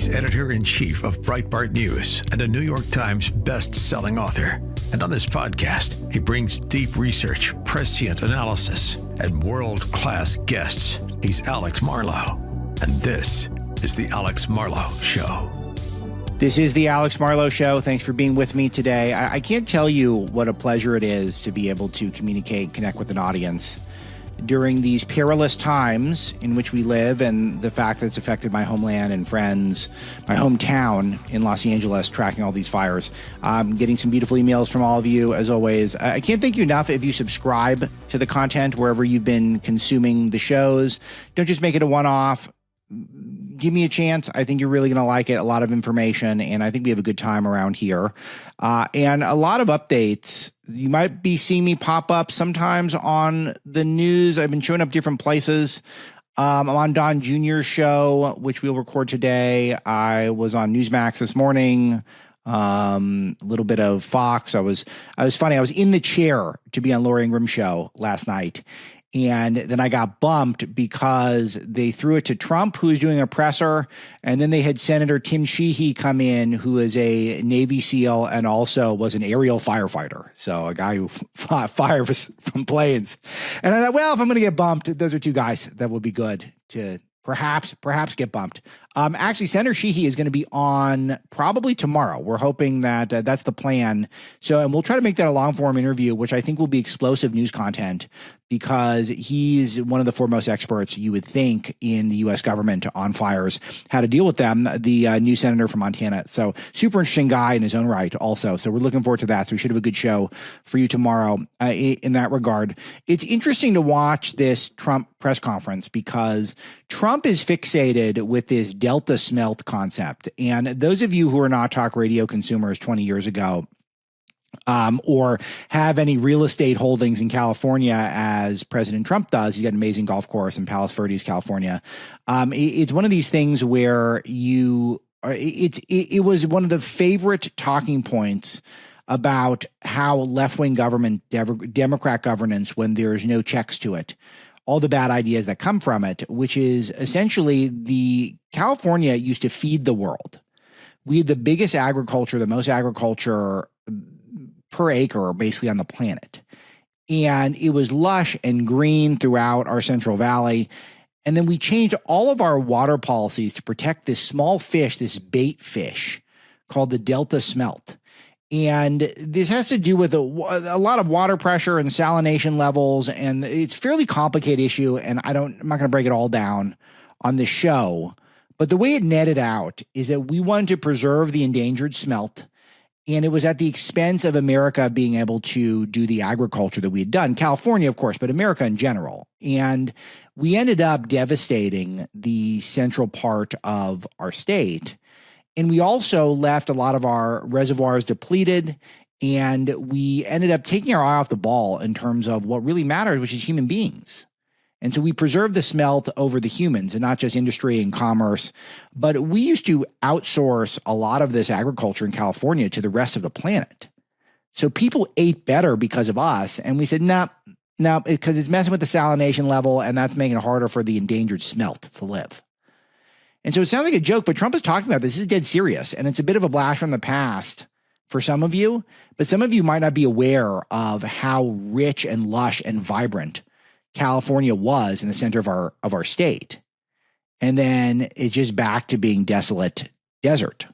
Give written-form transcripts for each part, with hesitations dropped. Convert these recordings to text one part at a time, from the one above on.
He's editor-in-chief of Breitbart News and a New York Times best-selling author. And on this podcast, he brings deep research, prescient analysis, and world-class guests. He's Alex Marlow, and this is The Alex Marlow Show. This is The Alex Marlow Show. Thanks for being with me today. I can't tell you what a pleasure it is to be able to communicate, connect with an audience during these perilous times in which we live, and the fact that it's affected my homeland and friends, my hometown in Los Angeles, tracking all these fires. I'm getting some beautiful emails from all of you, as always. I can't thank you enough if you subscribe to the content wherever you've been consuming the shows. Don't just make it a one-off. Give me a chance. I think you're really going to like it. A lot of information, and I think we have a good time around here. And a lot of updates. You might be seeing me pop up sometimes on the news. I've been showing up different places. I'm on Don Jr.'s show, which we'll record today. I was on Newsmax this morning. A little bit of Fox. I was funny. I was in the chair to be on Laura Ingram's show last night. And then I got bumped because they threw it to Trump, who's doing a presser. And then they had Senator Tim Sheehy come in, who is a Navy SEAL and also was an aerial firefighter. So a guy who fought fire from planes. And I thought, well, if I'm going to get bumped, those are two guys that will be good to perhaps get bumped. Actually, Senator Sheehy is going to be on probably tomorrow. We're hoping that that's the plan. And we'll try to make that a long form interview, which I think will be explosive news content, because he's one of the foremost experts, you would think, in the U.S. government on fires, how to deal with them, the new senator from Montana. So super interesting guy in his own right also. So we're looking forward to that. So we should have a good show for you tomorrow in that regard. It's interesting to watch this Trump press conference because Trump is fixated with this Delta smelt concept. And those of you who are not talk radio consumers 20 years ago, or have any real estate holdings in California, as President Trump does. He's got an amazing golf course in Palos Verdes, California. It's one of these things where it was one of the favorite talking points about how left-wing government, Democrat governance, when there's no checks to it, all the bad ideas that come from it, which is essentially the California used to feed the world. We had the biggest agriculture, the most agriculture per acre basically on the planet. And it was lush and green throughout our Central Valley. And then we changed all of our water policies to protect this small fish, this bait fish called the Delta smelt. And this has to do with a lot of water pressure and salination levels. And it's a fairly complicated issue. And I'm not going to break it all down on this show. But the way it netted out is that we wanted to preserve the endangered smelt. And it was at the expense of America being able to do the agriculture that we had done. California, of course, but America in general. And we ended up devastating the central part of our state. And we also left a lot of our reservoirs depleted. And we ended up taking our eye off the ball in terms of what really matters, which is human beings. And so we preserved the smelt over the humans, and not just industry and commerce. But we used to outsource a lot of this agriculture in California to the rest of the planet. So people ate better because of us. And we said, no, because it's messing with the salination level, and that's making it harder for the endangered smelt to live. And so it sounds like a joke, but Trump is talking about this. This is dead serious. And it's a bit of a blast from the past for some of you. But some of you might not be aware of how rich and lush and vibrant California was in the center of our state. And then it's just back to being desolate desert.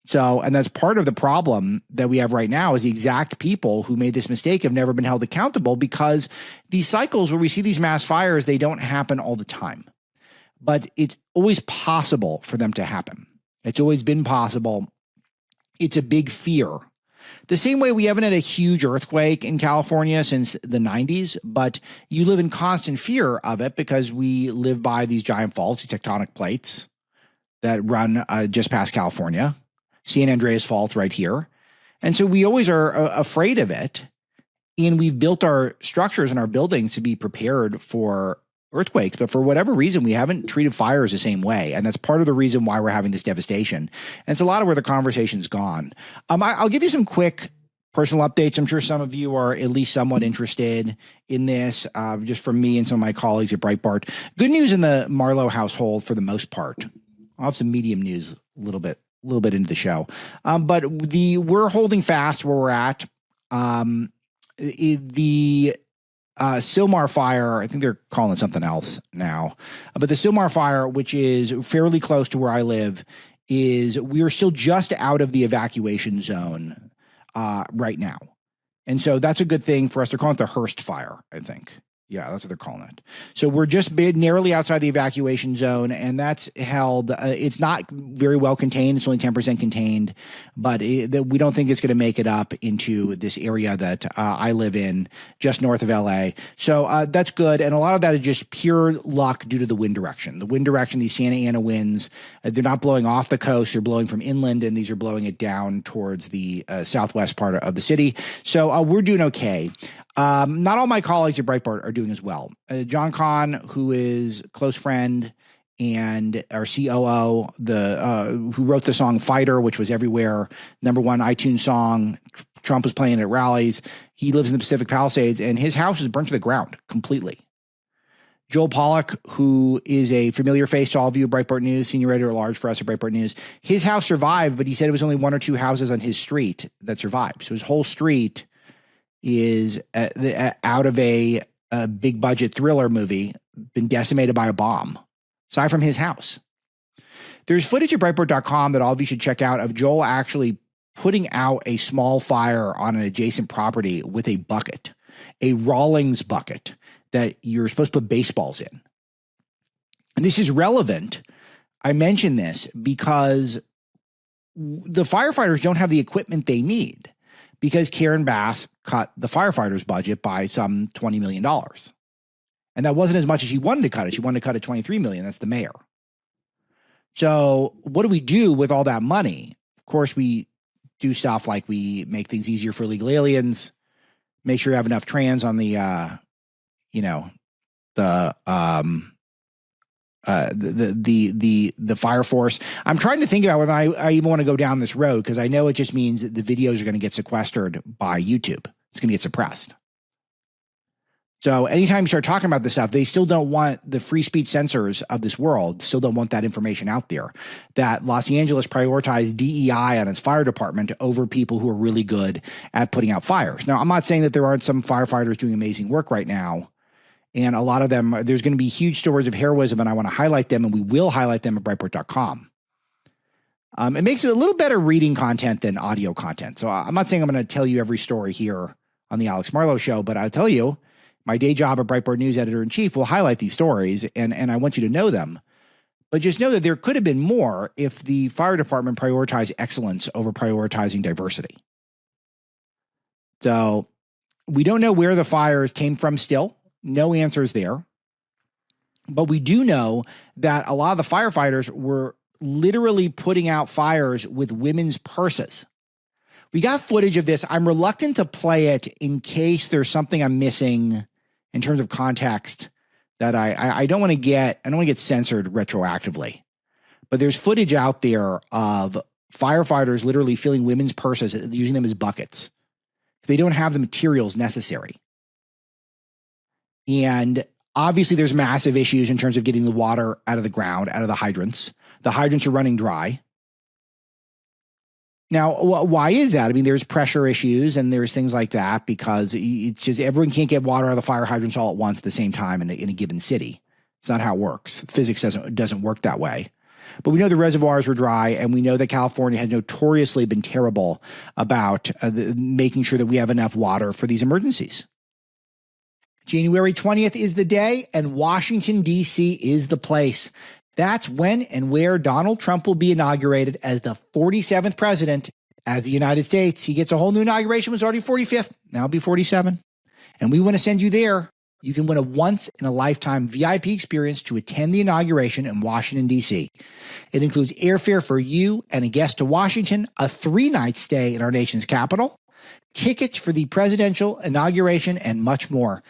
So, and that's part of the problem that we have right now, is the exact people who made this mistake have never been held accountable, because these cycles where we see these mass fires, they don't happen all the time, but it's always possible for them to happen. It's always been possible. It's a big fear. The same way we haven't had a huge earthquake in California since the 90s, but you live in constant fear of it because we live by these giant faults, these tectonic plates that run just past California, San Andreas Fault right here. And so we always are afraid of it. And we've built our structures and our buildings to be prepared for earthquakes, but for whatever reason, we haven't treated fires the same way. And that's part of the reason why we're having this devastation. And it's a lot of where the conversation's gone. I'll give you some quick personal updates. I'm sure some of you are at least somewhat interested in this, just from me and some of my colleagues at Breitbart. Good news in the Marlow household for the most part. I'll have some medium news a little bit into the show. But we're holding fast where we're at. The Silmar fire, I think they're calling it something else now, but the Silmar fire, which is fairly close to where I live, we are still just out of the evacuation zone right now. And so that's a good thing for us. They're calling it the Hearst fire, I think. Yeah, that's what they're calling it. So we're just narrowly outside the evacuation zone, and that's held. It's not very well contained. It's only 10% contained, but we don't think it's going to make it up into this area that I live in, just north of LA. So that's good, and a lot of that is just pure luck due to the wind direction. The wind direction, these Santa Ana winds, they're not blowing off the coast. They're blowing from inland, and these are blowing it down towards the southwest part of the city. So we're doing okay. Not all my colleagues at Breitbart are doing as well. John Kahn, who is close friend and our COO, who wrote the song Fighter, which was everywhere, #1 iTunes song. Trump was playing it at rallies. He lives in the Pacific Palisades, and his house is burnt to the ground completely. Joel Pollack, who is a familiar face to all of you at Breitbart News, senior editor at large for us at Breitbart News, his house survived, but he said it was only 1 or 2 houses on his street that survived. So his whole street is out of a big budget thriller movie, been decimated by a bomb, aside from his house. There's footage at Breitbart.com that all of you should check out of Joel actually putting out a small fire on an adjacent property with a bucket, a Rawlings bucket that you're supposed to put baseballs in. And this is relevant. I mention this because the firefighters don't have the equipment they need, because Karen Bass cut the firefighters' budget by some $20 million. And that wasn't as much as she wanted to cut it. She wanted to cut it $23 million. That's the mayor. So what do we do with all that money? Of course, we do stuff like we make things easier for illegal aliens, make sure you have enough trans on the fire force. I'm trying to think about whether I even want to go down this road, because I know it just means that the videos are going to get sequestered by YouTube. It's going to get suppressed. So anytime you start talking about this stuff, they still don't want the free speech censors of this world, still don't want that information out there, that Los Angeles prioritized DEI on its fire department over people who are really good at putting out fires. Now, I'm not saying that there aren't some firefighters doing amazing work right now. And a lot of them, there's going to be huge stories of heroism, and I want to highlight them, and we will highlight them at Breitbart.com. It makes it a little better reading content than audio content. So I'm not saying I'm going to tell you every story here on the Alex Marlow Show, but I'll tell you, my day job at Breitbart News editor-in-chief will highlight these stories, and I want you to know them. But just know that there could have been more if the fire department prioritized excellence over prioritizing diversity. So we don't know where the fires came from still. No answers there. But we do know that a lot of the firefighters were literally putting out fires with women's purses. We got footage of this. I'm reluctant to play it in case there's something I'm missing in terms of context that I don't want to get. I don't want to get censored retroactively. But there's footage out there of firefighters literally filling women's purses, using them as buckets. They don't have the materials necessary. And obviously there's massive issues in terms of getting the water out of the ground, out of the hydrants. The hydrants are running dry. Now, why is that? I mean, there's pressure issues and there's things like that, because it's just everyone can't get water out of the fire hydrants all at once at the same time in a given city. It's not how it works. Physics doesn't work that way. But we know the reservoirs were dry, and we know that California has notoriously been terrible about making sure that we have enough water for these emergencies. January 20th is the day, and Washington, D.C. is the place. That's when and where Donald Trump will be inaugurated as the 47th president of the United States. He gets a whole new inauguration. It was already 45th. Now it'll be 47. And we want to send you there. You can win a once-in-a-lifetime VIP experience to attend the inauguration in Washington, D.C. It includes airfare for you and a guest to Washington, a 3-night stay in our nation's capital, tickets for the presidential inauguration, and much more.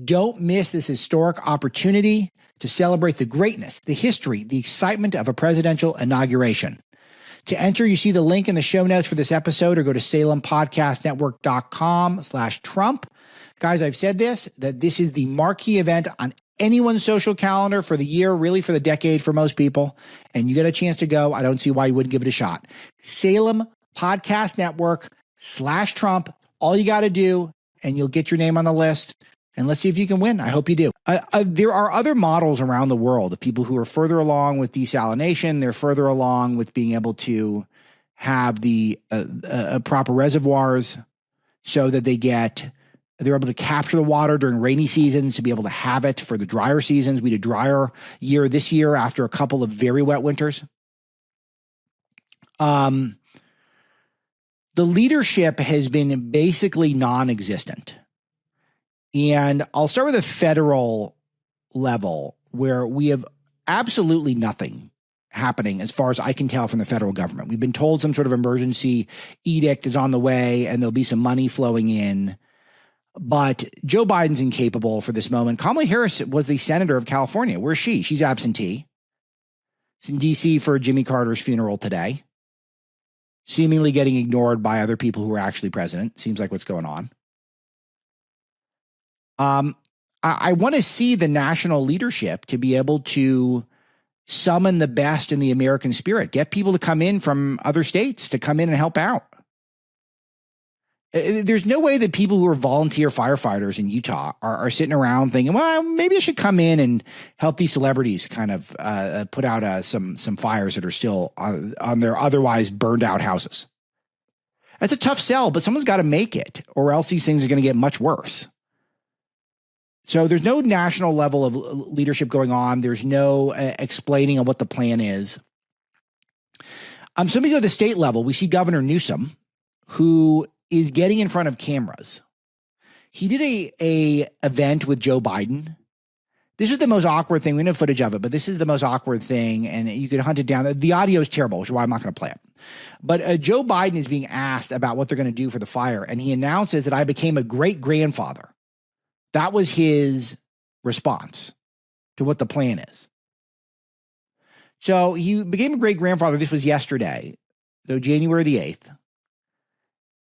Don't miss this historic opportunity to celebrate the greatness, the history, the excitement of a presidential inauguration. To enter, you see the link in the show notes for this episode, or go to SalemPodcastNetwork.com/Trump. Guys, I've said that this is the marquee event on anyone's social calendar for the year, really for the decade for most people. And you get a chance to go. I don't see why you wouldn't give it a shot. Salem Podcast Network /Trump. All you got to do, and you'll get your name on the list. And let's see if you can win. I hope you do. There are other models around the world of people who are further along with desalination. They're further along with being able to have the proper reservoirs so that they're able to capture the water during rainy seasons to be able to have it for the drier seasons. We had a drier year this year after a couple of very wet winters. The leadership has been basically non-existent. And I'll start with a federal level where we have absolutely nothing happening as far as I can tell from the federal government. We've been told some sort of emergency edict is on the way and there'll be some money flowing in. But Joe Biden's incapable for this moment. Kamala Harris was the senator of California. Where's she? She's absentee. She's in D.C. for Jimmy Carter's funeral today, seemingly getting ignored by other people who are actually president. Seems like what's going on. I want to see the national leadership to be able to summon the best in the American spirit, get people to come in from other states to come in and help out. There's no way that people who are volunteer firefighters in Utah are sitting around thinking, well, maybe I should come in and help these celebrities kind of put out some fires that are still on their otherwise burned out houses. That's a tough sell, but someone's got to make it, or else these things are going to get much worse. So there's no national level of leadership going on. There's no explaining of what the plan is. So let me go to the state level. We see Governor Newsom, who is getting in front of cameras. He did a event with Joe Biden. This is the most awkward thing. We know footage of it, but this is the most awkward thing, and you could hunt it down. The audio is terrible, which is why I'm not going to play it. But Joe Biden is being asked about what they're going to do for the fire, and he announces that I became a great-grandfather. That was his response to what the plan is. So he became a great-grandfather. This was yesterday, so January the 8th.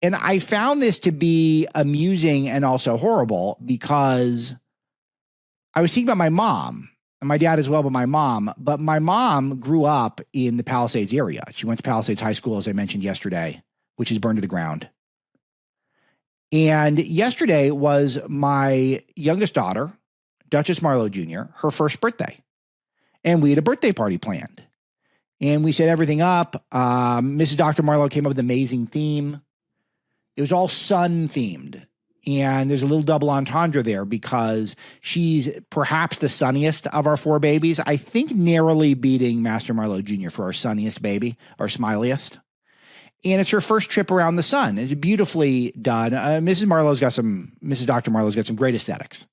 And I found this to be amusing and also horrible because I was thinking about my mom and my dad as well, but my mom grew up in the Palisades area. She went to Palisades High School, as I mentioned yesterday, which is burned to the ground. And yesterday was my youngest daughter, Duchess Marlow Jr., her first birthday. And we had a birthday party planned. And we set everything up. Mrs. Dr. Marlow came up with an amazing theme. It was all sun themed. And there's a little double entendre there because she's perhaps the sunniest of our four babies. I think narrowly beating Master Marlow Jr. for our sunniest baby, our smiliest. And it's her first trip around the sun. It's beautifully done. Mrs. Dr. Marlow's got some great aesthetics.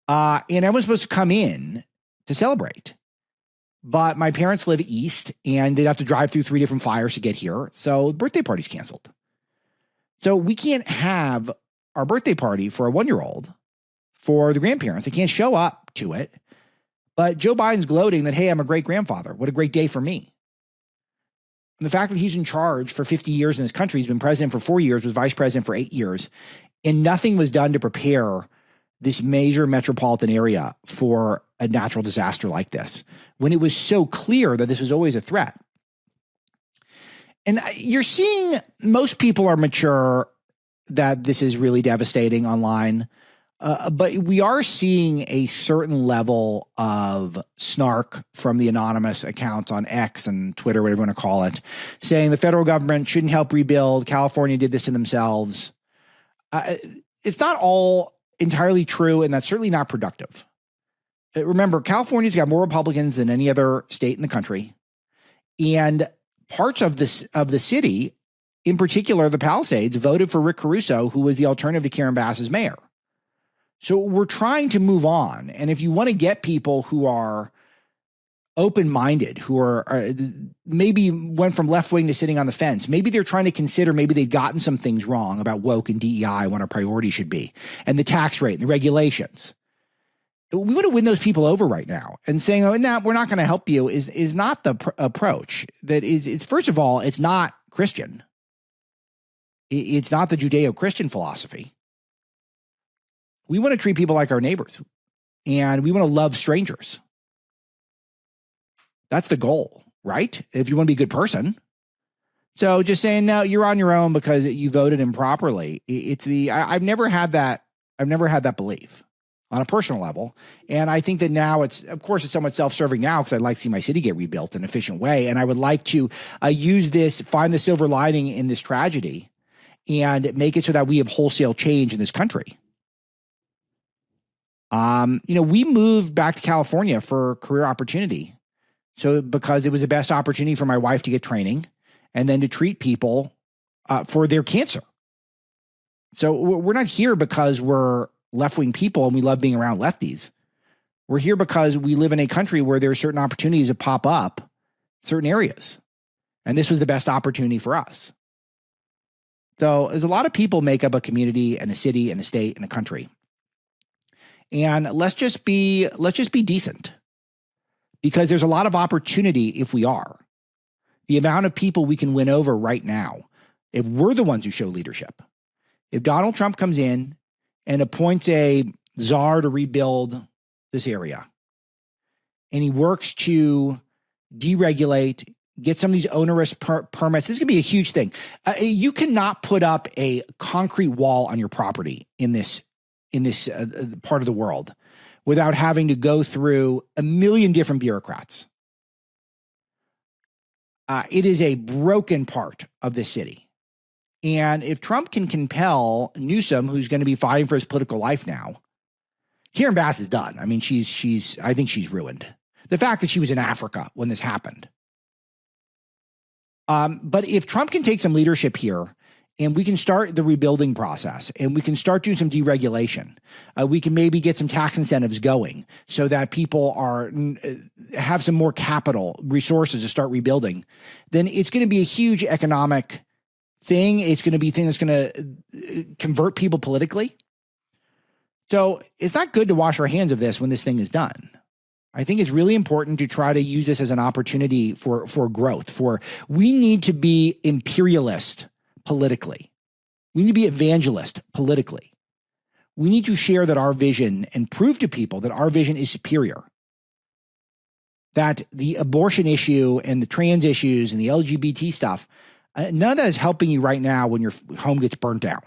And everyone's supposed to come in to celebrate. But my parents live east, and they'd have to drive through 3 different fires to get here. So the birthday party's canceled. So we can't have our birthday party for a 1-year-old for the grandparents. They can't show up to it. But Joe Biden's gloating that, hey, I'm a great-grandfather. What a great day for me. And the fact that he's in charge for 50 years in this country, he's been president for 4 years, was vice president for 8 years, and nothing was done to prepare this major metropolitan area for a natural disaster like this, when it was so clear that this was always a threat. And you're seeing most people are mature that this is really devastating online. But we are seeing a certain level of snark from the anonymous accounts on X and Twitter, whatever you want to call it, saying the federal government shouldn't help rebuild. California did this to themselves. It's not all entirely true, and that's certainly not productive. Remember, California's got more Republicans than any other state in the country. And parts of the city, in particular the Palisades, voted for Rick Caruso, who was the alternative to Karen Bass as mayor. So we're trying to move on. And if you want to get people who are open-minded, who are maybe went from left wing to sitting on the fence, maybe they're trying to consider, maybe they've gotten some things wrong about woke and DEI, what our priority should be, and the tax rate and the regulations. We want to win those people over right now, and saying, oh, no, we're not going to help you is not the approach. That is, it's first of all, it's not Christian. It's not the Judeo-Christian philosophy. We want to treat people like our neighbors, and we want to love strangers. That's the goal, right? If you want to be a good person. So just saying, no, you're on your own because you voted improperly. I've never had that. I've never had that belief on a personal level. And I think that now it's somewhat self-serving now because I'd like to see my city get rebuilt in an efficient way. And I would like to use this, find the silver lining in this tragedy and make it so that we have wholesale change in this country. We moved back to California for career opportunity. So because it was the best opportunity for my wife to get training and then to treat people for their cancer. So we're not here because we're left-wing people and we love being around lefties. We're here because we live in a country where there are certain opportunities that pop up, certain areas. And this was the best opportunity for us. So there's a lot of people make up a community and a city and a state and a country. And let's just be decent. Because there's a lot of opportunity if we are. The amount of people we can win over right now, if we're the ones who show leadership. If Donald Trump comes in and appoints a czar to rebuild this area, and he works to deregulate, get some of these onerous permits, this is going to be a huge thing. You cannot put up a concrete wall on your property in this part of the world without having to go through a million different bureaucrats. It is a broken part of this city. And if Trump can compel Newsom, who's going to be fighting for his political life now, Karen Bass is done. I mean, I think she's ruined. The fact that she was in Africa when this happened. But if Trump can take some leadership here, and we can start the rebuilding process, and we can start doing some deregulation. We can maybe get some tax incentives going so that people have some more capital resources to start rebuilding. Then it's going to be a huge economic thing. It's going to be a thing that's going to convert people politically. So it's not good to wash our hands of this when this thing is done. I think it's really important to try to use this as an opportunity for growth. We need to be imperialist politically. We need to be evangelist politically. We need to share that our vision and prove to people that our vision is superior. That the abortion issue and the trans issues and the LGBT stuff, none of that is helping you right now when your home gets burnt down.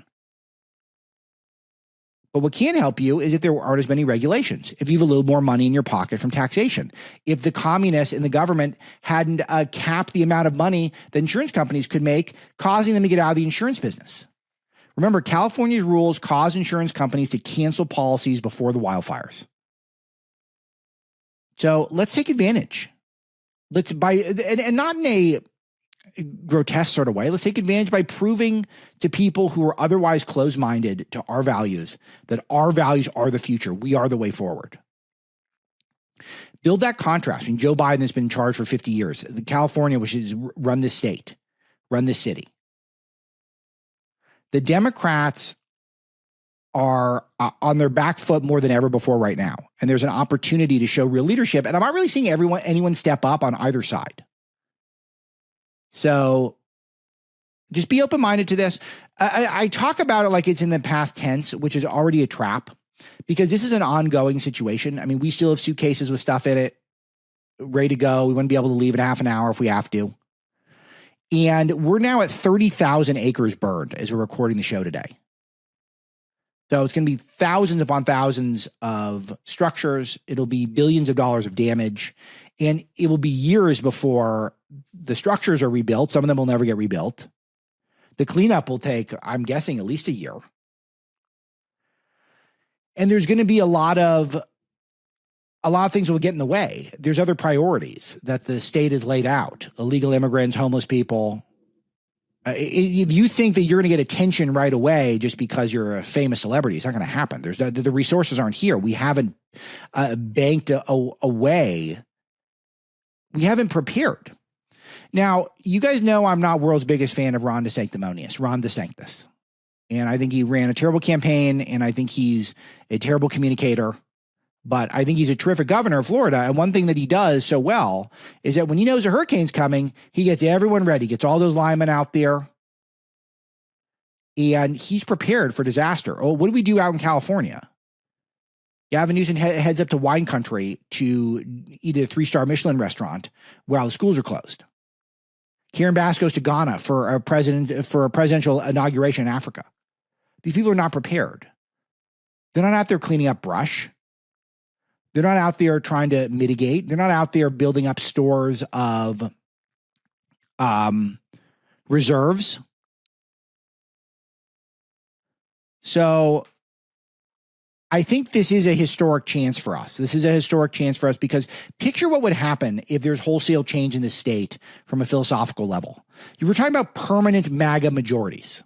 But what can help you is if there aren't as many regulations, if you have a little more money in your pocket from taxation, if the communists in the government hadn't capped the amount of money that insurance companies could make, causing them to get out of the insurance business. Remember, California's rules cause insurance companies to cancel policies before the wildfires. So let's take advantage. And not in a grotesque sort of way. Let's take advantage by proving to people who are otherwise closed-minded to our values that our values are the future. We are the way forward. Build that contrast. I mean, Joe Biden has been in charge for 50 years. California, which has run this state, run this city. The Democrats are on their back foot more than ever before right now. And there's an opportunity to show real leadership. And I'm not really seeing anyone step up on either side. So just be open-minded to this. I talk about it like it's in the past tense, which is already a trap, because this is an ongoing situation. I mean, we still have suitcases with stuff in it, ready to go. We want to be able to leave in half an hour if we have to. And we're now at 30,000 acres burned as we're recording the show today. So it's going to be thousands upon thousands of structures. It'll be billions of dollars of damage. And it will be years before the structures are rebuilt. Some of them will never get rebuilt. The cleanup will take, I'm guessing, at least a year. And there's going to be a lot of things that will get in the way. There's other priorities that the state has laid out. Illegal immigrants, homeless people. If you think that you're going to get attention right away just because you're a famous celebrity, it's not going to happen. The resources aren't here. We haven't banked away. We haven't prepared. Now, you guys know I'm not world's biggest fan of Ron DeSantis. And I think he ran a terrible campaign, and I think he's a terrible communicator. But I think he's a terrific governor of Florida. And one thing that he does so well is that when he knows a hurricane's coming, he gets everyone ready, gets all those linemen out there. And he's prepared for disaster. Oh, what do we do out in California? Gavin Newsom heads up to wine country to eat at a 3-star Michelin restaurant while the schools are closed. Karen Bass goes to Ghana for a presidential inauguration in Africa. These people are not prepared. They're not out there cleaning up brush. They're not out there trying to mitigate. They're not out there building up stores of reserves. So I think this is a historic chance for us. This is a historic chance for us because picture what would happen if there's wholesale change in the state from a philosophical level. You were talking about permanent MAGA majorities.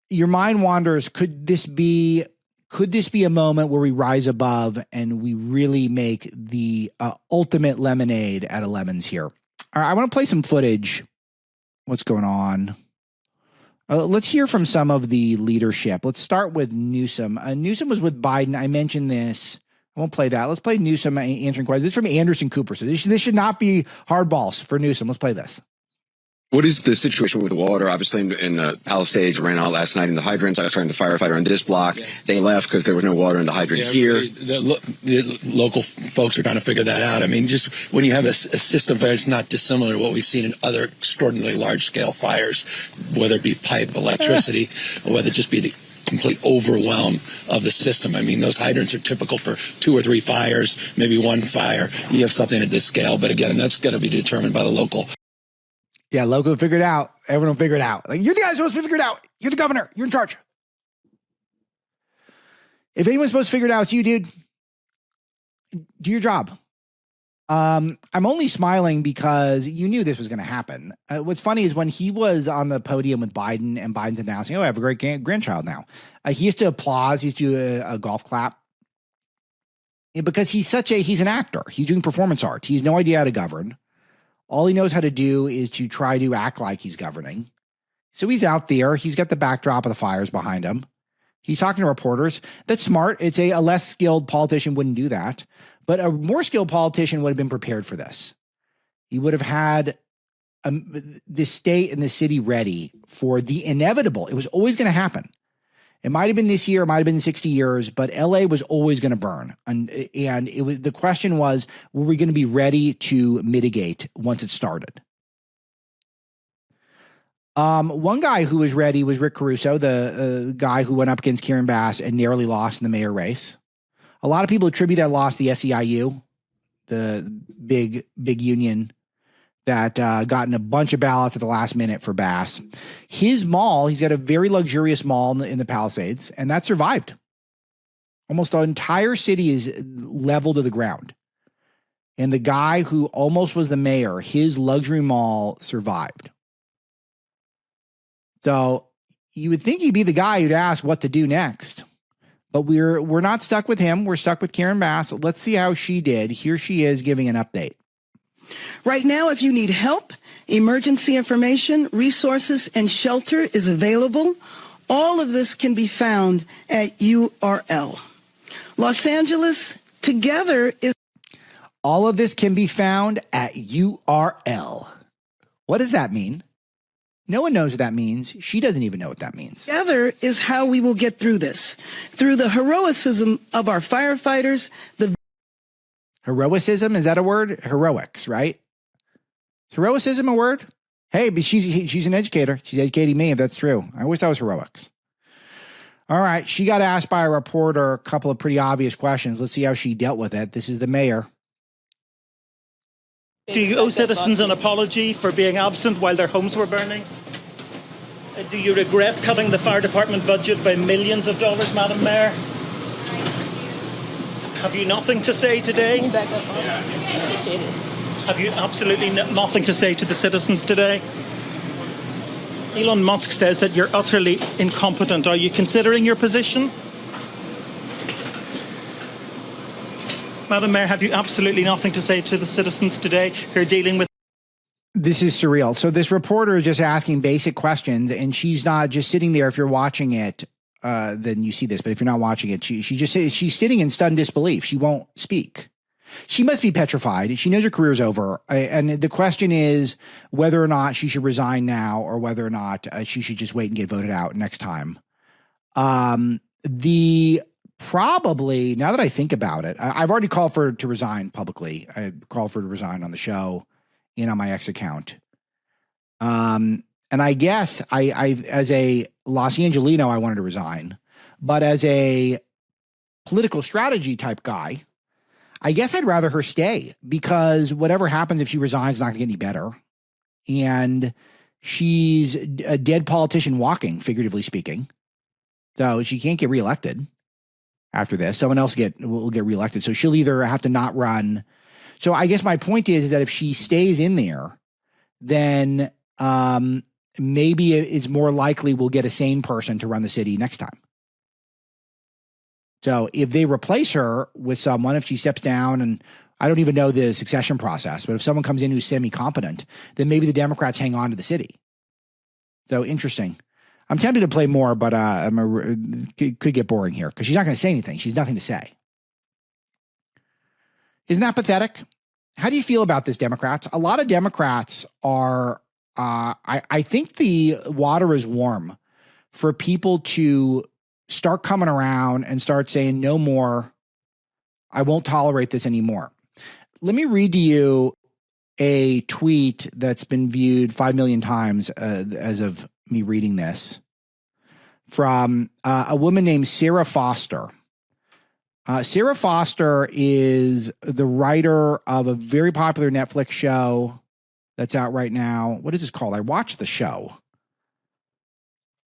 Your mind wanders, could this be a moment where we rise above and we really make the ultimate lemonade out of lemons here? All right, I want to play some footage. What's going on? Let's hear from some of the leadership. Let's start with Newsom. Newsom was with Biden. I mentioned this. I won't play that. Let's play Newsom answering questions. This is from Anderson Cooper. So this should not be hard balls for Newsom. Let's play this. What is the situation with water? Obviously, in Palisades ran out last night in the hydrants. I was talking to the firefighter in this block. Yeah. They left because there was no water in the hydrant here. The local folks are trying to figure that out. I mean, just when you have a system fire, it's not dissimilar to what we've seen in other extraordinarily large-scale fires, whether it be pipe, electricity, or whether it just be the complete overwhelm of the system. I mean, those hydrants are typical for 2 or 3 fires, maybe 1 fire. You have something at this scale, but again, that's going to be determined by the local. Yeah, local will figure it out. Everyone will figure it out. Like, you're the guy who's supposed to figure it out. You're the governor. You're in charge. If anyone's supposed to figure it out, it's you, dude. Do your job. I'm only smiling because you knew this was going to happen. What's funny is when he was on the podium with Biden and Biden's announcing, I have a great grandchild now. He used to applause. He used to do a golf clap. Because he's an actor. He's doing performance art. He has no idea how to govern. All he knows how to do is to try to act like he's governing. So he's out there. He's got the backdrop of the fires behind him. He's talking to reporters. That's smart. It's a less skilled politician wouldn't do that. But a more skilled politician would have been prepared for this. He would have had the state and the city ready for the inevitable. It was always going to happen. It might have been this year, it might have been 60 years, but LA was always going to burn. And it was, the question was, were we going to be ready to mitigate once it started? One guy who was ready was Rick Caruso, the guy who went up against Karen Bass and narrowly lost in the mayor race. A lot of people attribute that loss to the SEIU, the big union that got in a bunch of ballots at the last minute for Bass. His mall, he's got a very luxurious mall in the Palisades, and that survived. Almost the entire city is level to the ground. And the guy who almost was the mayor, his luxury mall survived. So you would think he'd be the guy who'd ask what to do next. But we're not stuck with him. We're stuck with Karen Bass. Let's see how she did. Here she is giving an update. Right now, if you need help, emergency information, resources, and shelter is available. All of this can be found at URL. Los Angeles, together is... All of this can be found at URL. What does that mean? No one knows what that means. She doesn't even know what that means. Together is how we will get through this. Through the heroism of our firefighters, the... Heroicism, is that a word? Heroics, right? Heroicism a word? Hey, but she's an educator. She's educating me if that's true. I always thought it was heroics. All right, she got asked by a reporter a couple of pretty obvious questions. Let's see how she dealt with it. This is the mayor. Do you owe citizens an apology for being absent while their homes were burning? Do you regret cutting the fire department budget by millions of dollars, Madam Mayor? Have you nothing to say today? Can you back up? Appreciate it. Have you absolutely nothing to say to the citizens today? Elon Musk says that you're utterly incompetent. Are you considering your position? Madam Mayor, have you absolutely nothing to say to the citizens today who are dealing with... This is surreal. So this reporter is just asking basic questions, and she's not just sitting there. If you're watching it, then you see this. But if you're not watching it, she's sitting in stunned disbelief. She won't speak. She must be petrified. She knows her career's over. And the question is whether or not she should resign now or whether or not she should just wait and get voted out next time. Probably, now that I think about it, I've already called for her to resign publicly. I called for her to resign on the show and on my X account. And I guess I as a Los Angelino, I wanted to resign, but as a political strategy type guy, I guess I'd rather her stay, because whatever happens if she resigns is not going to get any better. And she's a dead politician walking, figuratively speaking. So she can't get reelected after this. Someone else will get reelected. So she'll either have to not run. So I guess my point is that if she stays in there, then maybe it's more likely we'll get a sane person to run the city next time. So if they replace her with someone, if she steps down, and I don't even know the succession process, but if someone comes in who's semi-competent, then maybe the Democrats hang on to the city. So interesting. I'm tempted to play more, but it could get boring here because she's not going to say anything. She's nothing to say. Isn't that pathetic? How do you feel about this, Democrats? A lot of Democrats are, I think the water is warm for people to start coming around and start saying, no more. I won't tolerate this anymore. Let me read to you a tweet that's been viewed 5 million times as of me reading this, from a woman named Sarah Foster. Sarah Foster is the writer of a very popular Netflix show that's out right now. What is this called? I watched the show.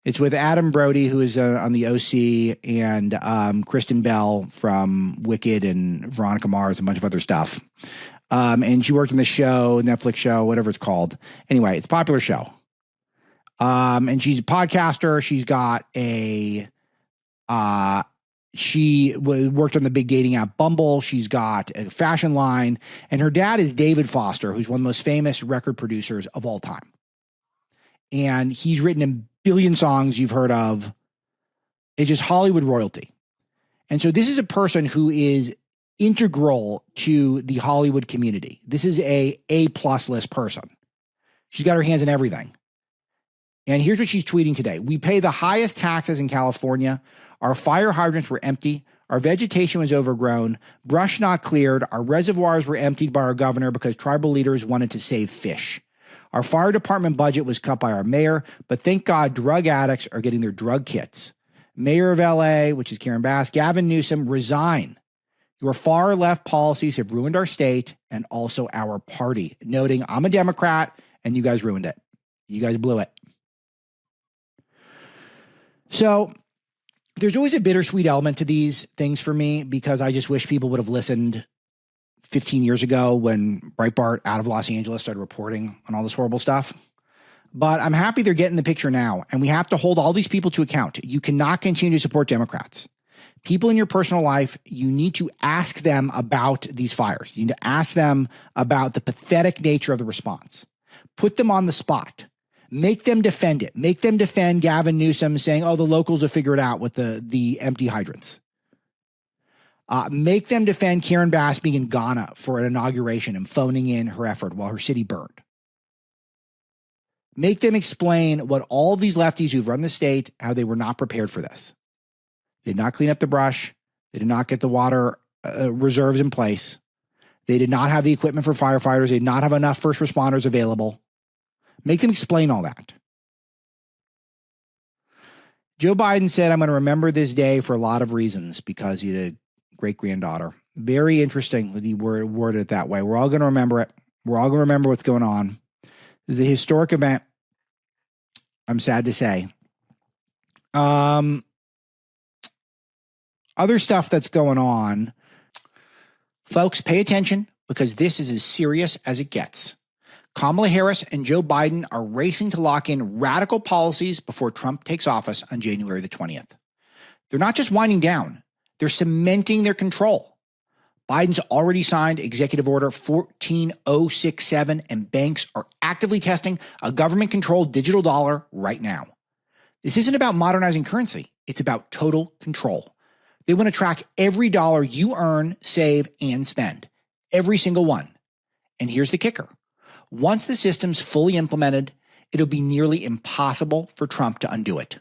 It's with Adam Brody, who is on the OC, and Kristen Bell from Wicked, and Veronica Mars, and a bunch of other stuff. And she worked on the show, Netflix show, whatever it's called. Anyway, it's a popular show. And she's a podcaster. She's got she worked on the big dating app Bumble. She's got a fashion line, and her dad is David Foster, who's one of the most famous record producers of all time. And he's written a billion songs you've heard of. It's just Hollywood royalty. And so this is a person who is integral to the Hollywood community. This is a A+ list person. She's got her hands in everything. And here's what she's tweeting today. We pay the highest taxes in California. Our fire hydrants were empty. Our vegetation was overgrown. Brush not cleared. Our reservoirs were emptied by our governor because tribal leaders wanted to save fish. Our fire department budget was cut by our mayor, but thank God drug addicts are getting their drug kits. Mayor of LA, which is Karen Bass, Gavin Newsom, resign. Your far left policies have ruined our state and also our party. Noting, I'm a Democrat and you guys ruined it. You guys blew it. So there's always a bittersweet element to these things for me, because I just wish people would have listened 15 years ago when Breitbart out of Los Angeles started reporting on all this horrible stuff. But I'm happy they're getting the picture now, and we have to hold all these people to account. You cannot continue to support Democrats. People in your personal life, you need to ask them about these fires. You need to ask them about the pathetic nature of the response. Put them on the spot. Make them defend it. Make them defend Gavin Newsom saying, oh, the locals will figure it out with the empty hydrants. Make them defend Karen Bass being in Ghana for an inauguration and phoning in her effort while her city burned. Make them explain what all these lefties who've run the state, how they were not prepared for this. They did not clean up the brush. They did not get the water reserves in place. They did not have the equipment for firefighters. They did not have enough first responders available. Make them explain all that. Joe Biden said, I'm going to remember this day for a lot of reasons, because he had a great-granddaughter. Very interesting that he worded it that way. We're all going to remember it. We're all going to remember what's going on. This is a historic event, I'm sad to say. Other stuff that's going on. Folks, pay attention, because this is as serious as it gets. Kamala Harris and Joe Biden are racing to lock in radical policies before Trump takes office on January the 20th. They're not just winding down. They're cementing their control. Biden's already signed Executive Order 14067, and banks are actively testing a government-controlled digital dollar right now. This isn't about modernizing currency. It's about total control. They want to track every dollar you earn, save, and spend. Every single one. And here's the kicker. Once the system's fully implemented, it'll be nearly impossible for Trump to undo it.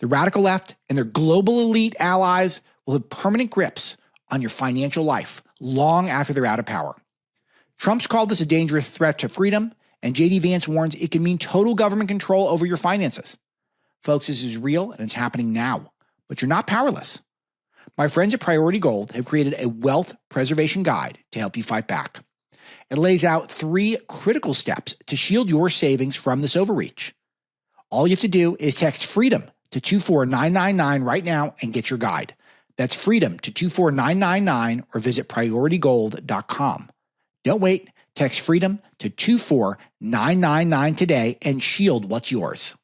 The radical left and their global elite allies will have permanent grips on your financial life long after they're out of power. Trump's called this a dangerous threat to freedom, and J.D. Vance warns it can mean total government control over your finances. Folks, this is real and it's happening now, but you're not powerless. My friends at Priority Gold have created a wealth preservation guide to help you fight back. It lays out 3 critical steps to shield your savings from this overreach. All you have to do is text FREEDOM to 24999 right now and get your guide. That's FREEDOM to 24999 or visit PriorityGold.com. Don't wait. Text FREEDOM to 24999 today and shield what's yours.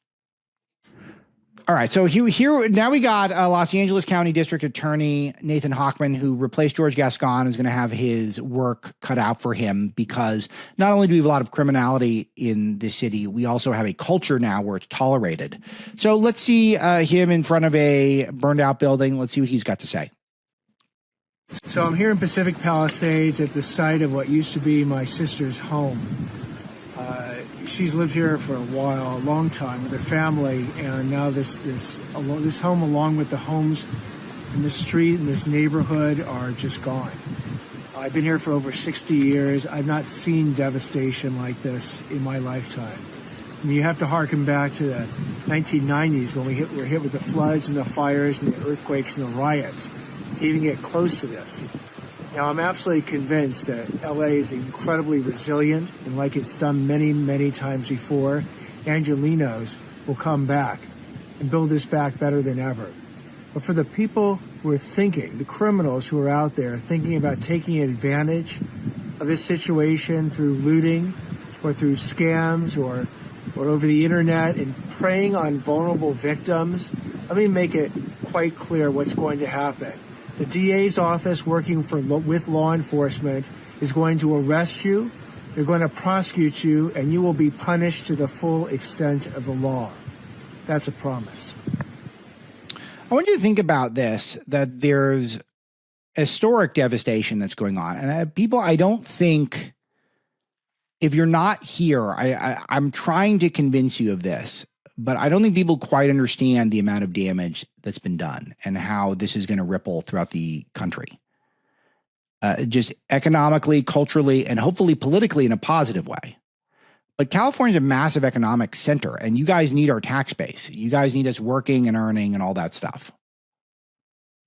All right, so here now we got Los Angeles County District Attorney Nathan Hochman, who replaced George Gascon, is going to have his work cut out for him because not only do we have a lot of criminality in this city, we also have a culture now where it's tolerated. So let's see him in front of a burned out building. Let's see what he's got to say. So I'm here in Pacific Palisades at the site of what used to be my sister's home. She's lived here for a while, a long time with her family, and now this home, along with the homes in the street in this neighborhood, are just gone. I've been here for over 60 years. I've not seen devastation like this in my lifetime. And you have to harken back to the 1990s when we were hit with the floods and the fires and the earthquakes and the riots to even get close to this. Now, I'm absolutely convinced that LA is incredibly resilient, and like it's done many, many times before, Angelenos will come back and build this back better than ever. But for the people who are thinking, the criminals who are out there thinking about taking advantage of this situation through looting or through scams or over the internet and preying on vulnerable victims, let me make it quite clear what's going to happen. The DA's office, working with law enforcement, is going to arrest you, they're going to prosecute you, and you will be punished to the full extent of the law. That's a promise. I want you to think about this, that there's historic devastation that's going on. And people, I don't think, if you're not here, I'm trying to convince you of this, but I don't think people quite understand the amount of damage that's been done and how this is going to ripple throughout the country. Just economically, culturally, and hopefully politically in a positive way. But California is a massive economic center, and you guys need our tax base. You guys need us working and earning and all that stuff.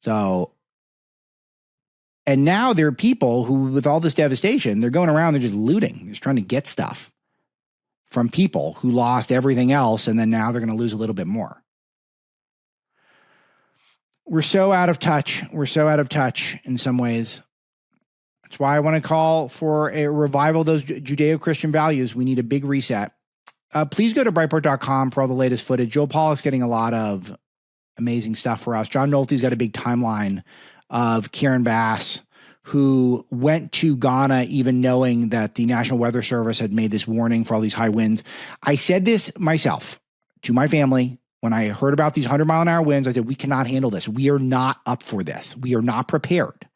So, and now there are people who, with all this devastation, they're going around, they're just looting. They're just trying to get stuff from people who lost everything else, and then now they're going to lose a little bit more. We're so out of touch. We're so out of touch in some ways. That's why I want to call for a revival of those Judeo-Christian values. We need a big reset. Please go to Breitbart.com for all the latest footage. Joel Pollak's getting a lot of amazing stuff for us. John Nolte's got a big timeline of Karen Bass, who went to Ghana even knowing that the National Weather Service had made this warning for all these high winds. I said this myself to my family when I heard about these 100-mile-an-hour winds. I said, we cannot handle this. We are not up for this. We are not prepared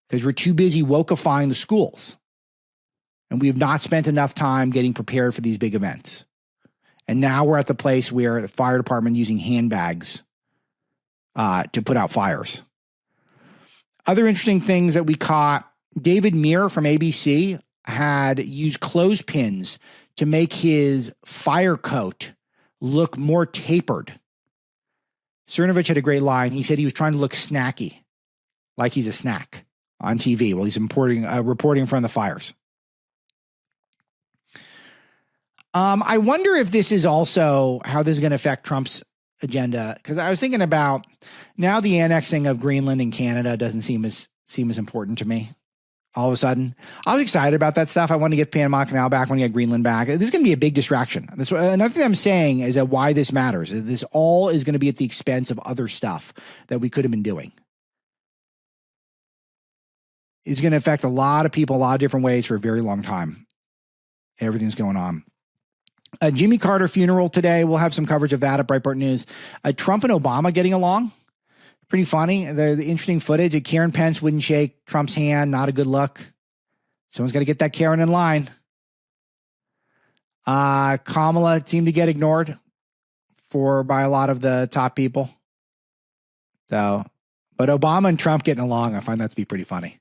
because we're too busy wokeifying the schools. And we have not spent enough time getting prepared for these big events. And now we're at the place where the fire department using handbags to put out fires. Other interesting things that we caught, David Muir from ABC had used clothespins to make his fire coat look more tapered. Cernovich had a great line. He said he was trying to look snacky, like he's a snack on TV while he's reporting in front of the fires. I wonder if this is also how this is going to affect Trump's agenda, because I was thinking about now the annexing of Greenland and Canada doesn't seem as important to me. All of a sudden, I was excited about that stuff. I want to get Panama Canal back. I want to get Greenland back. This is going to be a big distraction. Another thing I'm saying is that why this matters. This all is going to be at the expense of other stuff that we could have been doing. It's going to affect a lot of people, a lot of different ways for a very long time. Everything's going on. Jimmy Carter funeral today. We'll have some coverage of that at Breitbart News. Trump and Obama getting along. Pretty funny. The interesting footage. Karen Pence wouldn't shake Trump's hand. Not a good look. Someone's got to get that Karen in line. Kamala seemed to get ignored by a lot of the top people. So, but Obama and Trump getting along, I find that to be pretty funny.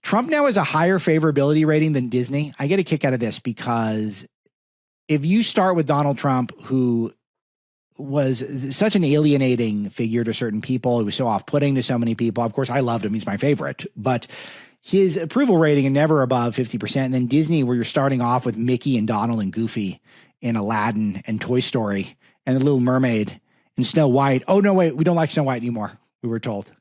Trump now has a higher favorability rating than Disney. I get a kick out of this because if you start with Donald Trump, who was such an alienating figure to certain people, he was so off-putting to so many people. Of course, I loved him. He's my favorite. But his approval rating is never above 50%. And then Disney, where you're starting off with Mickey and Donald and Goofy and Aladdin and Toy Story and The Little Mermaid and Snow White. Oh, no, wait, we don't like Snow White anymore, we were told.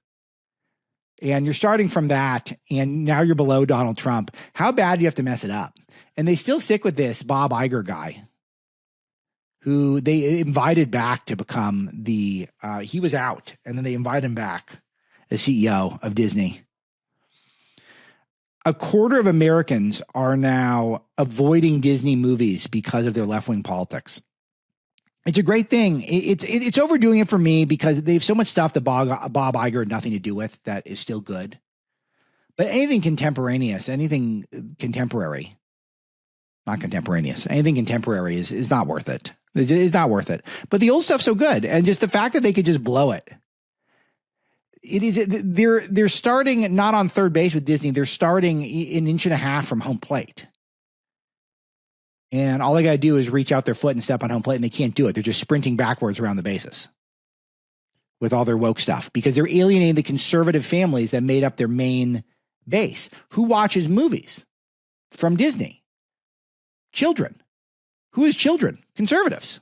And you're starting from that, and now you're below Donald Trump. How bad do you have to mess it up? And they still stick with this Bob Iger guy, who they invited back to become he was out, and then they invited him back as CEO of Disney. A quarter of Americans are now avoiding Disney movies because of their left-wing politics. It's a great thing. It's overdoing it for me because they have so much stuff that Bob Iger had nothing to do with that is still good. But anything contemporary, anything contemporary is not worth it. It's not worth it. But the old stuff's so good. And just the fact that they could just blow it. They're starting not on third base with Disney. They're starting an inch and a half from home plate. And all they got to do is reach out their foot and step on home plate, and they can't do it. They're just sprinting backwards around the bases with all their woke stuff because they're alienating the conservative families that made up their main base. Who watches movies from Disney? Children. Who is children? Conservatives.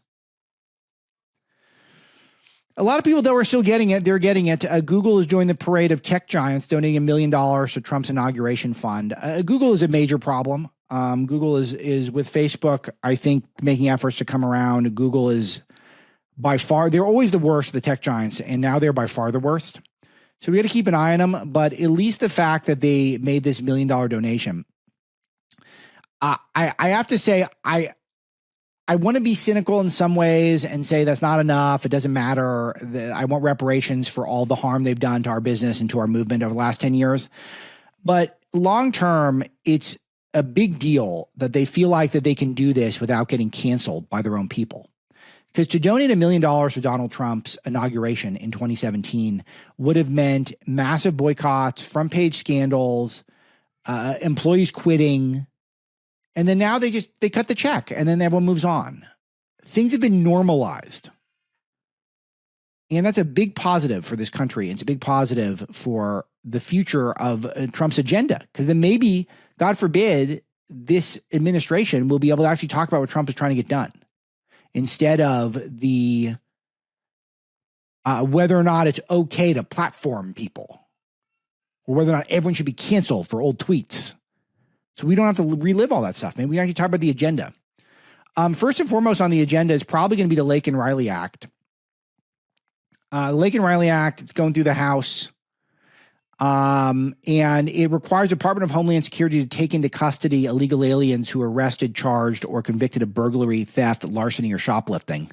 A lot of people, though, are still getting it. They're getting it. Google has joined the parade of tech giants, donating $1 million to Trump's inauguration fund. Google is a major problem. Google is with Facebook, I think, making efforts to come around. Google is by far, they're always the worst of the tech giants, and now they're by far the worst. So we got to keep an eye on them. But at least the fact that they made this $1 million donation, I have to say, I want to be cynical in some ways and say that's not enough. It doesn't matter. I want reparations for all the harm they've done to our business and to our movement over the last 10 years. But long term, it's a big deal that they feel like that they can do this without getting canceled by their own people. Because to donate $1 million to Donald Trump's inauguration in 2017 would have meant massive boycotts, front page scandals, employees quitting. And then now they cut the check and then everyone moves on. Things have been normalized. And that's a big positive for this country. It's a big positive for the future of Trump's agenda. Because then maybe, God forbid, this administration will be able to actually talk about what Trump is trying to get done. Instead of the whether or not it's okay to platform people. Or whether or not everyone should be canceled for old tweets. So we don't have to relive all that stuff. Maybe we actually talk about the agenda. First and foremost on the agenda is probably going to be the Lake and Riley Act. Lake and Riley Act, it's going through the House. And it requires the Department of Homeland Security to take into custody illegal aliens who are arrested, charged, or convicted of burglary, theft, larceny, or shoplifting.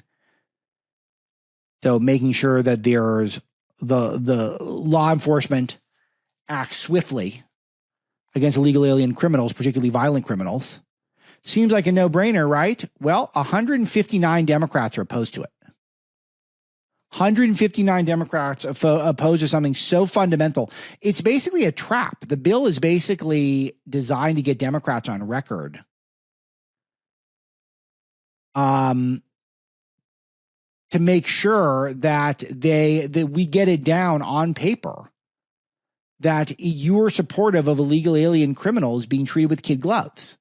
So making sure that there's the law enforcement acts swiftly against illegal alien criminals, particularly violent criminals. Seems like a no-brainer, right? Well, 159 Democrats are opposed to it. 159 Democrats opposed to something so fundamental. It's basically a trap. The bill is basically designed to get Democrats on record. To make sure that we get it down on paper that you're supportive of illegal alien criminals being treated with kid gloves.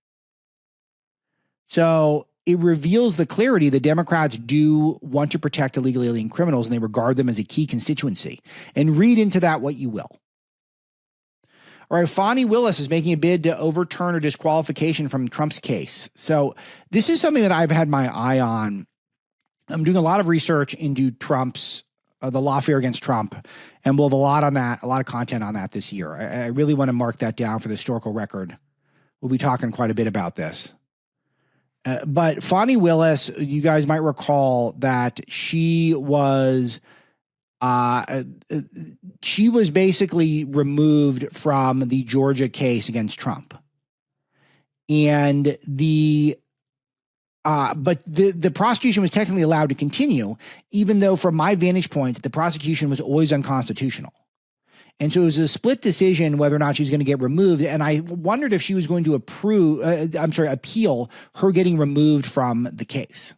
So it reveals the clarity that Democrats do want to protect illegal alien criminals, and they regard them as a key constituency. And read into that what you will. All right, Fani Willis is making a bid to overturn her disqualification from Trump's case. So this is something that I've had my eye on. I'm doing a lot of research into Trump's the lawfare against Trump, and we'll have a lot of content on that this year. I really want to mark that down for the historical record. We'll be talking quite a bit about this. But Fani Willis, you guys might recall that she was basically removed from the Georgia case against Trump. And the But the prosecution was technically allowed to continue, even though from my vantage point, the prosecution was always unconstitutional. And so it was a split decision whether or not she was going to get removed. And I wondered if she was going to appeal her getting removed from the case,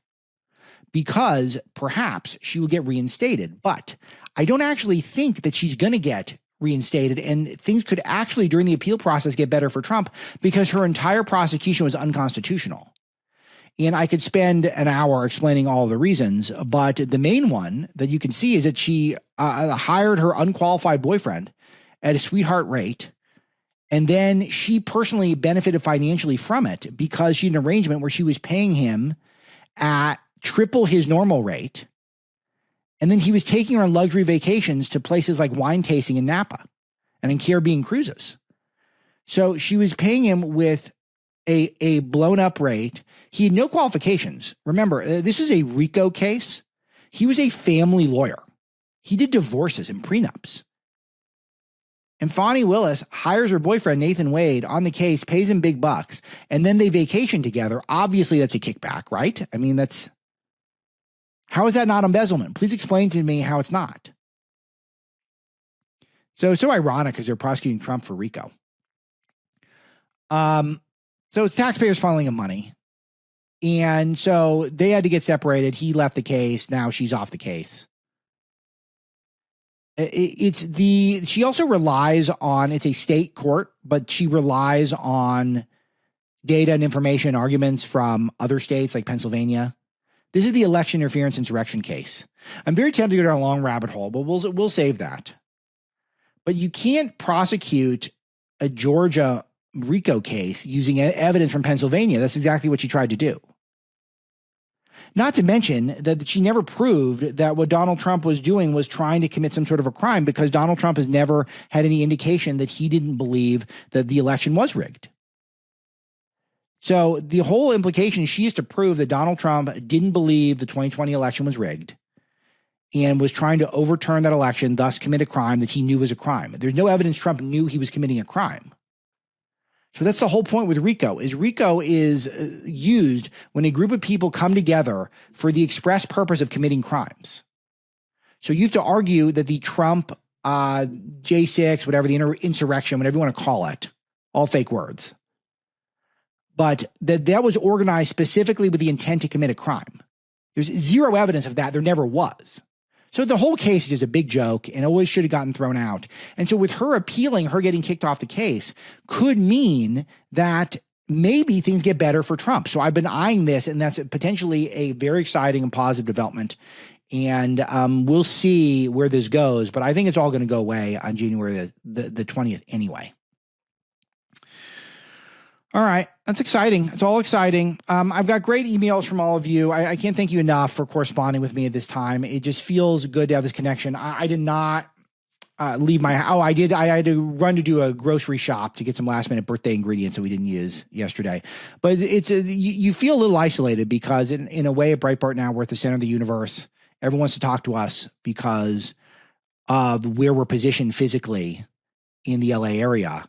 because perhaps she will get reinstated. But I don't actually think that she's going to get reinstated, and things could actually, during the appeal process, get better for Trump because her entire prosecution was unconstitutional. And I could spend an hour explaining all the reasons, but the main one that you can see is that she hired her unqualified boyfriend at a sweetheart rate, and then she personally benefited financially from it because she had an arrangement where she was paying him at triple his normal rate, and then he was taking her on luxury vacations to places like wine tasting in Napa and in Caribbean cruises. So she was paying him with a blown up rate. He had no qualifications. Remember, this is a RICO case. He was a family lawyer. He did divorces and prenups. And Fani Willis hires her boyfriend, Nathan Wade, on the case, pays him big bucks, and then they vacation together. Obviously, that's a kickback, right? I mean, how is that not embezzlement? Please explain to me how it's not. So ironic because they're prosecuting Trump for RICO. So it's taxpayers funneling him money. And so they had to get separated. He left the case. Now she's off the case. She also relies on, it's a state court, but she relies on data and information arguments from other states like Pennsylvania. This is the election interference insurrection case. I'm very tempted to go down a long rabbit hole, but we'll save that. But you can't prosecute a Georgia RICO case using evidence from Pennsylvania. That's exactly what she tried to do. Not to mention that she never proved that what Donald Trump was doing was trying to commit some sort of a crime, because Donald Trump has never had any indication that he didn't believe that the election was rigged. So the whole implication, she is to prove that Donald Trump didn't believe the 2020 election was rigged and was trying to overturn that election, thus commit a crime that he knew was a crime. There's no evidence Trump knew he was committing a crime. So that's the whole point with RICO. RICO is used when a group of people come together for the express purpose of committing crimes. So you have to argue that the Trump J6, whatever, the insurrection, whatever you want to call it, all fake words, but that was organized specifically with the intent to commit a crime. There's zero evidence of that. There never was. So the whole case is just a big joke and always should have gotten thrown out. And so with her appealing, her getting kicked off the case could mean that maybe things get better for Trump. So I've been eyeing this, and that's potentially a very exciting and positive development. And we'll see where this goes. But I think it's all going to go away on January the 20th anyway. All right. That's exciting. It's all exciting. I've got great emails from all of you. I can't thank you enough for corresponding with me at this time. It just feels good to have this connection. I did not leave my house. I did. I had to run to do a grocery shop to get some last minute birthday ingredients that we didn't use yesterday. But you feel a little isolated because in a way at Breitbart now we're at the center of the universe. Everyone wants to talk to us because of where we're positioned physically in the LA area.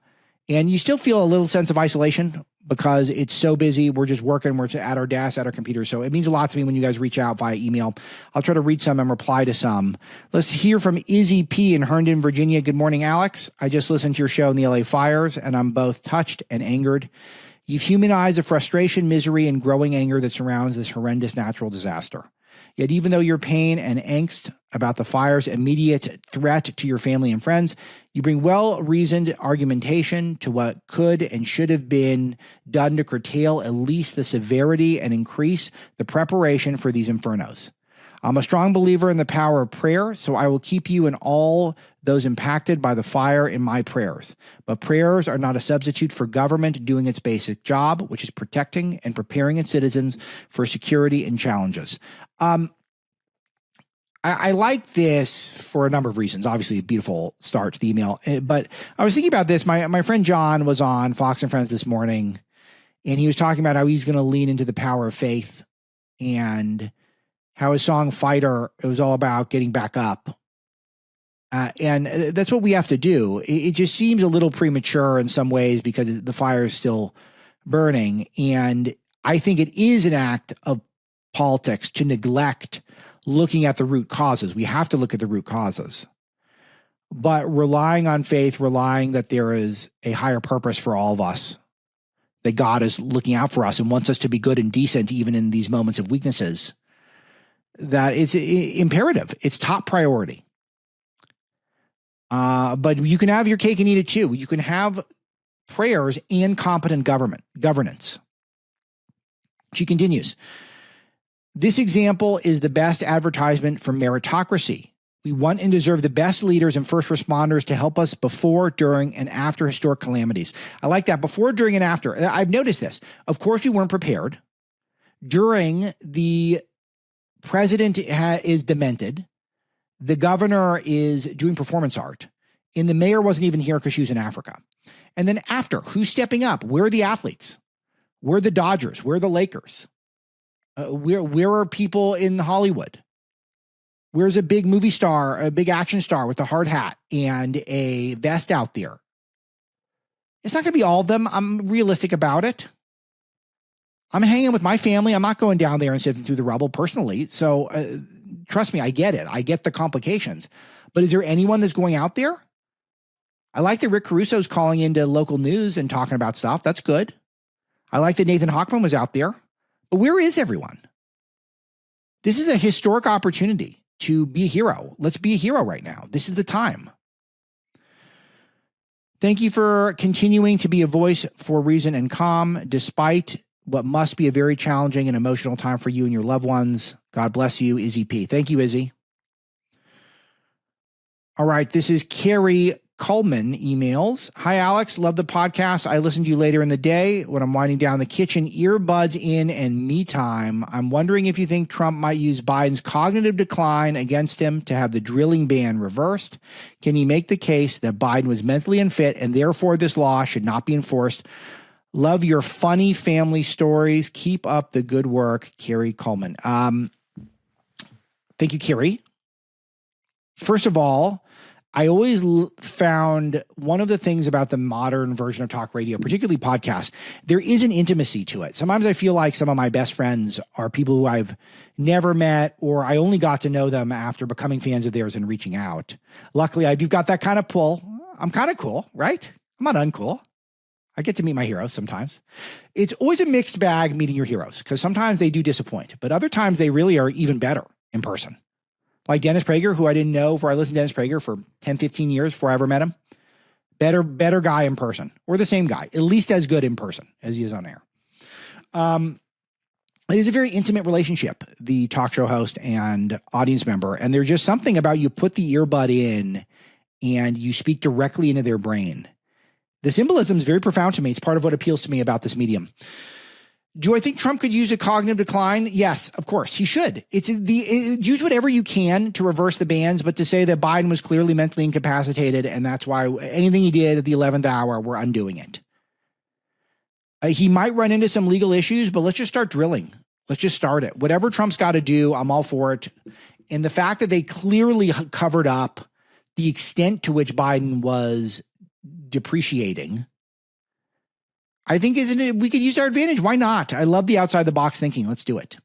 And you still feel a little sense of isolation because it's so busy. We're just working. We're at our desks, at our computers. So it means a lot to me when you guys reach out via email. I'll try to read some and reply to some. Let's hear from Izzy P. in Herndon, Virginia. Good morning, Alex. I just listened to your show on the LA fires, and I'm both touched and angered. You've humanized the frustration, misery, and growing anger that surrounds this horrendous natural disaster. Yet even though your pain and angst about the fire's immediate threat to your family and friends, you bring well-reasoned argumentation to what could and should have been done to curtail at least the severity and increase the preparation for these infernos. I'm a strong believer in the power of prayer, so I will keep you and all those impacted by the fire in my prayers. But prayers are not a substitute for government doing its basic job, which is protecting and preparing its citizens for security and challenges. I like this for a number of reasons. Obviously, a beautiful start to the email. But I was thinking about this. My friend John was on Fox and Friends this morning, and he was talking about how he's going to lean into the power of faith and how his song Fighter, it was all about getting back up. And that's what we have to do. It just seems a little premature in some ways because the fire is still burning. And I think it is an act of politics to neglect looking at the root causes. We have to look at the root causes. But relying on faith, relying that there is a higher purpose for all of us, that God is looking out for us and wants us to be good and decent even in these moments of weaknesses, that it's imperative. It's top priority. But you can have your cake and eat it too. You can have prayers and competent governance. She continues, this example is the best advertisement for meritocracy. We want and deserve the best leaders and first responders to help us before, during, and after historic calamities. I like that. Before, during, and after. I've noticed this. Of course, we weren't prepared. During, the president is demented. The governor is doing performance art. And the mayor wasn't even here because she was in Africa. And then after, who's stepping up? Where are the athletes? Where are the Dodgers? Where are the Lakers? Where are people in Hollywood? Where's a big movie star, a big action star with a hard hat and a vest out there? It's not going to be all of them. I'm realistic about it. I'm hanging with my family. I'm not going down there and sifting through the rubble personally. So trust me, I get it. I get the complications. But is there anyone that's going out there? I like that Rick Caruso's calling into local news and talking about stuff. That's good. I like that Nathan Hochman was out there. But where is everyone? This is a historic opportunity to be a hero. Let's be a hero right now. This is the time. Thank you for continuing to be a voice for reason and calm, despite what must be a very challenging and emotional time for you and your loved ones. God bless you, Izzy P. Thank you, Izzy. All right, this is Carrie Coleman emails. Hi, Alex. Love the podcast. I listen to you later in the day when I'm winding down the kitchen, earbuds in and me time. I'm wondering if you think Trump might use Biden's cognitive decline against him to have the drilling ban reversed. Can he make the case that Biden was mentally unfit and therefore this law should not be enforced? Love your funny family stories. Keep up the good work, Carrie Coleman. Thank you, Carrie. First of all, I always found one of the things about the modern version of talk radio, particularly podcasts, there is an intimacy to it. Sometimes I feel like some of my best friends are people who I've never met, or I only got to know them after becoming fans of theirs and reaching out. Luckily, I've got that kind of pull. I'm kind of cool, right? I'm not uncool. I get to meet my heroes sometimes. It's always a mixed bag meeting your heroes because sometimes they do disappoint, but other times they really are even better in person. Like Dennis Prager, who I didn't know before I listened to Dennis Prager for 10, 15 years before I ever met him. Better guy in person, or the same guy, at least as good in person as he is on air. It is a very intimate relationship, the talk show host and audience member. And there's just something about you put the earbud in and you speak directly into their brain. The symbolism is very profound to me. It's part of what appeals to me about this medium. Do I think Trump could use a cognitive decline? Yes, of course he should. Use whatever you can to reverse the bans, but to say that Biden was clearly mentally incapacitated and that's why anything he did at the 11th hour, we're undoing it. He might run into some legal issues, but let's just start drilling. Let's just start it. Whatever Trump's got to do, I'm all for it. And the fact that they clearly covered up the extent to which Biden was depreciating, I think we could use our advantage. Why not? I love the outside the box thinking. Let's do it.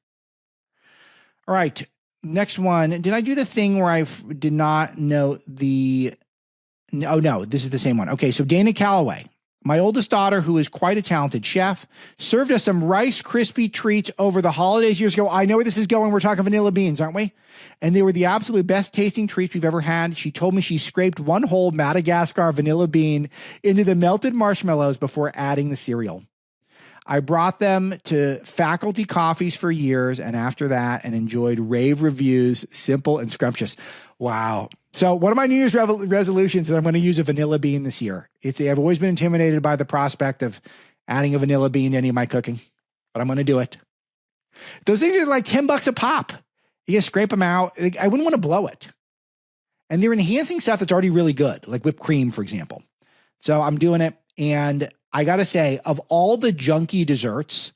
All right. Next one. Did I do the thing where I did not know oh no, this is the same one. Okay. So Dana Calloway, my oldest daughter, who is quite a talented chef, served us some Rice Krispie treats over the holidays years ago. I know where this is going. We're talking vanilla beans, aren't we? And they were the absolute best tasting treats we've ever had. She told me she scraped one whole Madagascar vanilla bean into the melted marshmallows before adding the cereal. I brought them to faculty coffees for years and after that and enjoyed rave reviews, simple and scrumptious. Wow. So one of my New Year's resolutions is I'm going to use a vanilla bean this year. I've always been intimidated by the prospect of adding a vanilla bean to any of my cooking, but I'm going to do it. Those things are like $10 a pop. You just scrape them out. I wouldn't want to blow it. And they're enhancing stuff that's already really good, like whipped cream, for example. So I'm doing it. And I got to say, of all the junky desserts,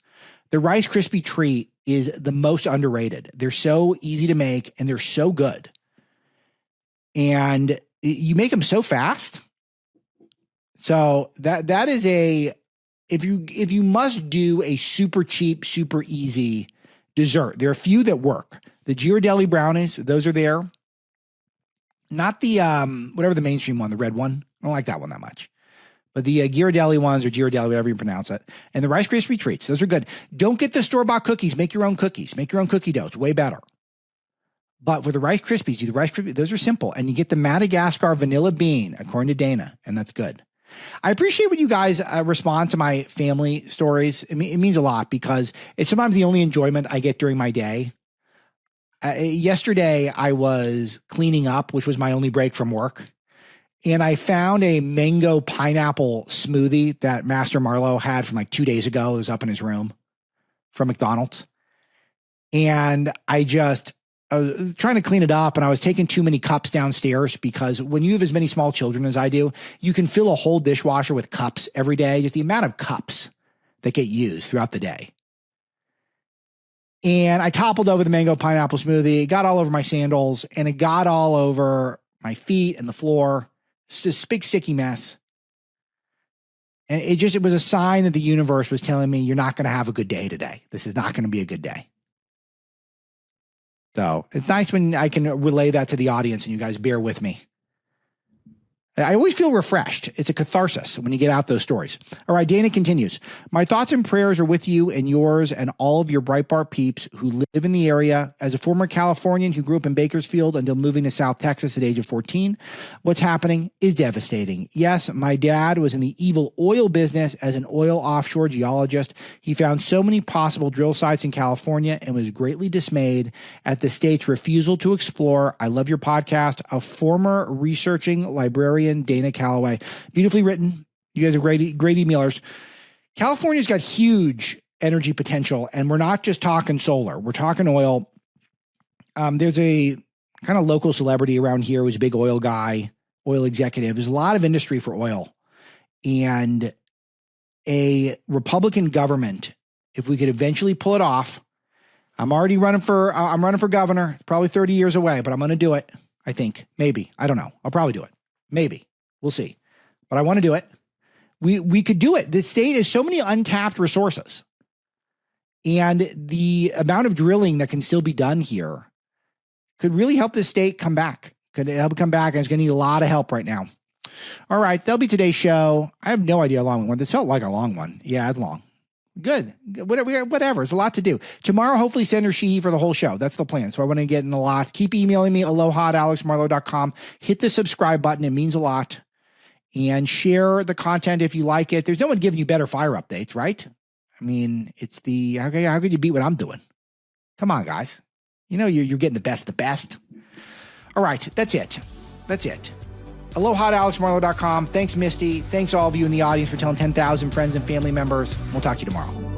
the Rice Krispie treat is the most underrated. They're so easy to make and they're so good. And you make them so fast. So that is if you must do a super cheap, super easy dessert, there are a few that work. The Ghirardelli brownies, those are there. Not the whatever the mainstream one, the red one. I don't like that one that much. But the Ghirardelli ones, or Ghirardelli, whatever you pronounce it, and the Rice Krispie treats, those are good. Don't get the store-bought cookies. Make your own cookies. Make your own cookie dough. It's way better. But for the Rice Krispies, do the Rice Krispies. Those are simple, and you get the Madagascar vanilla bean, according to Dana, and that's good. I appreciate when you guys respond to my family stories. It means a lot because it's sometimes the only enjoyment I get during my day. Yesterday, I was cleaning up, which was my only break from work. And I found a mango pineapple smoothie that Master Marlow had from like 2 days ago. It was up in his room from McDonald's. And I was trying to clean it up, and I was taking too many cups downstairs because when you have as many small children as I do, you can fill a whole dishwasher with cups every day. Just the amount of cups that get used throughout the day. And I toppled over the mango pineapple smoothie. It got all over my sandals, and it got all over my feet and the floor. It's just a big sticky mess. And it was a sign that the universe was telling me, you're not going to have a good day today. This is not going to be a good day. So it's nice when I can relay that to the audience and you guys bear with me. I always feel refreshed. It's a catharsis when you get out those stories. All right, Dana continues. My thoughts and prayers are with you and yours and all of your Breitbart peeps who live in the area. As a former Californian who grew up in Bakersfield until moving to South Texas at the age of 14, what's happening is devastating. Yes, my dad was in the evil oil business as an oil offshore geologist. He found so many possible drill sites in California and was greatly dismayed at the state's refusal to explore. I love your podcast. A former researching librarian, Dana Calloway. Beautifully written. You guys are great emailers. California's got huge energy potential, and we're not just talking solar. We're talking oil. There's a kind of local celebrity around here who's a big oil guy, oil executive. There's a lot of industry for oil. And a Republican government, if we could eventually pull it off, I'm running for governor, probably 30 years away, but I'm going to do it. I think. Maybe. I don't know. I'll probably do it. Maybe. We'll see. But I want to do it. We could do it. The state has so many untapped resources. And the amount of drilling that can still be done here could really help the state come back. Could help it come back, and it's going to need a lot of help right now. All right. That'll be today's show. I have no idea how long we went. This felt like a long one. Yeah, it's long. Good. Whatever. It's a lot to do. Tomorrow, hopefully, Senator Sheehy for the whole show. That's the plan. So I want to get in a lot. Keep emailing me, aloha@alexmarlow.com. Hit the subscribe button. It means a lot. And share the content if you like it. There's no one giving you better fire updates, right? I mean, it's how could you beat what I'm doing? Come on, guys. You know you're getting the best. All right. That's it. Aloha@alexmarlow.com. Thanks, Misty. Thanks all of you in the audience for telling 10,000 friends and family members. We'll talk to you tomorrow.